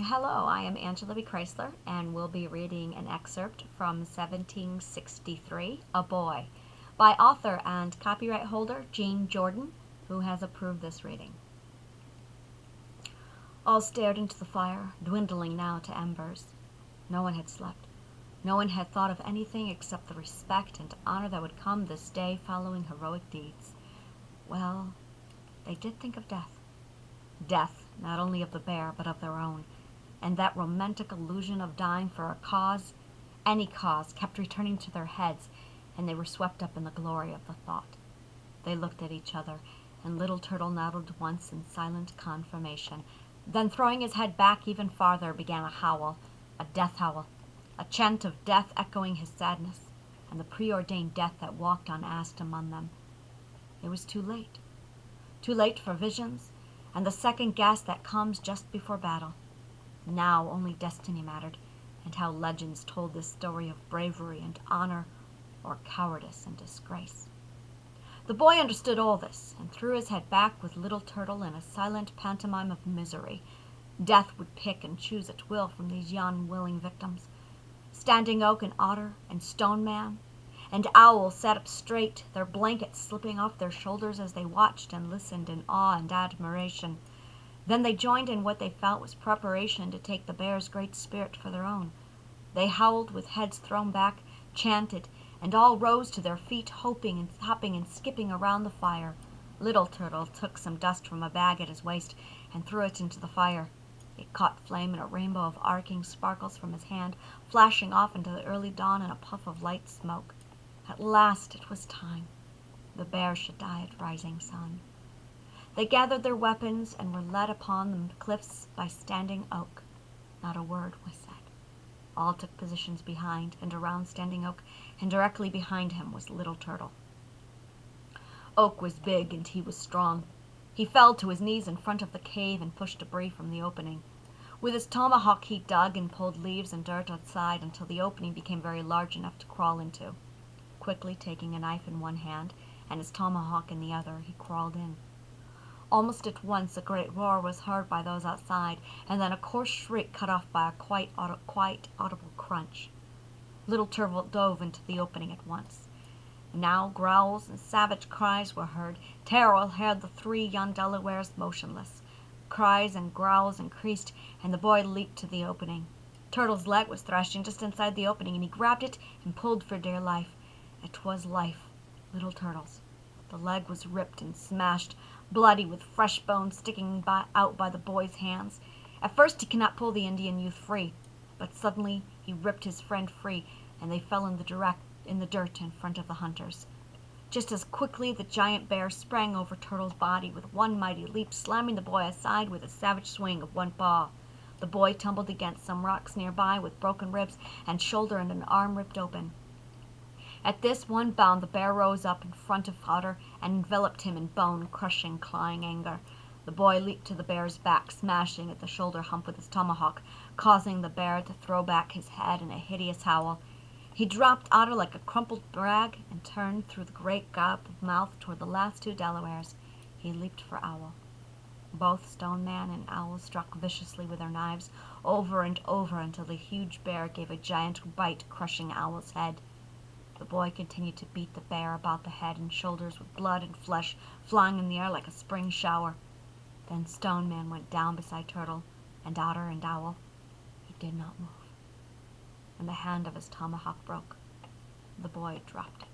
Hello, I am Angela B. Chrysler, and we'll be reading an excerpt from 1763, A Boy, by author and copyright holder Jean Jordan, who has approved this reading. All stared into the fire, dwindling now to embers. No one had slept. No one had thought of anything except the respect and honor that would come this day following heroic deeds. Well, they did think of death. Death, not only of the bear, but of their own. And that romantic illusion of dying for a cause, any cause, kept returning to their heads, and they were swept up in the glory of the thought. They looked at each other, and Little Turtle nodded once in silent confirmation. Then, throwing his head back even farther, began a howl, a death howl, a chant of death echoing his sadness, and the preordained death that walked unasked among them. It was too late. Too late for visions, and the second guess that comes just before battle. Now only destiny mattered, and how legends told this story of bravery and honor, or cowardice and disgrace. The boy understood all this, and threw his head back with Little Turtle in a silent pantomime of misery. Death would pick and choose at will from these unwilling victims. Standing Oak and Otter and Stone Man and Owl sat up straight, their blankets slipping off their shoulders as they watched and listened in awe and admiration. Then they joined in what they felt was preparation to take the bear's great spirit for their own. They howled with heads thrown back, chanted, and all rose to their feet, hoping and hopping and skipping around the fire. Little Turtle took some dust from a bag at his waist and threw it into the fire. It caught flame in a rainbow of arcing sparkles from his hand, flashing off into the early dawn in a puff of light smoke. At last it was time. The bear should die at rising sun. They gathered their weapons and were led upon the cliffs by Standing Oak. Not a word was said. All took positions behind and around Standing Oak, and directly behind him was Little Turtle. Oak was big and he was strong. He fell to his knees in front of the cave and pushed debris from the opening. With his tomahawk he dug and pulled leaves and dirt outside until the opening became very large enough to crawl into. Quickly taking a knife in one hand and his tomahawk in the other, he crawled in. Almost at once a great roar was heard by those outside, and then a coarse shriek cut off by a quite audible crunch. Little Turtle dove into the opening at once. Now growls and savage cries were heard. Terror held the three young Delawares motionless. Cries and growls increased, and the boy leaped to the opening. Turtle's leg was thrashing just inside the opening, and he grabbed it and pulled for dear life. It was life, Little Turtle's. The leg was ripped and smashed, bloody, with fresh bones sticking out by the boy's hands. At first he could not pull the Indian youth free, but suddenly he ripped his friend free, and they fell in the dirt in front of the hunters. Just as quickly the giant bear sprang over Turtle's body with one mighty leap, slamming the boy aside with a savage swing of one paw. The boy tumbled against some rocks nearby with broken ribs and shoulder and an arm ripped open. At this one bound the bear rose up in front of Otter and enveloped him in bone-crushing, clawing anger. The boy leaped to the bear's back, smashing at the shoulder hump with his tomahawk, causing the bear to throw back his head in a hideous howl. He dropped Otter like a crumpled rag and turned through the great gap of mouth toward the last two Delawares. He leaped for Owl. Both Stone Man and Owl struck viciously with their knives over and over until the huge bear gave a giant bite, crushing Owl's head. The boy continued to beat the bear about the head and shoulders with blood and flesh flying in the air like a spring shower. Then Stone Man went down beside Turtle and Otter and Owl. He did not move, and the hand of his tomahawk broke. The boy dropped it.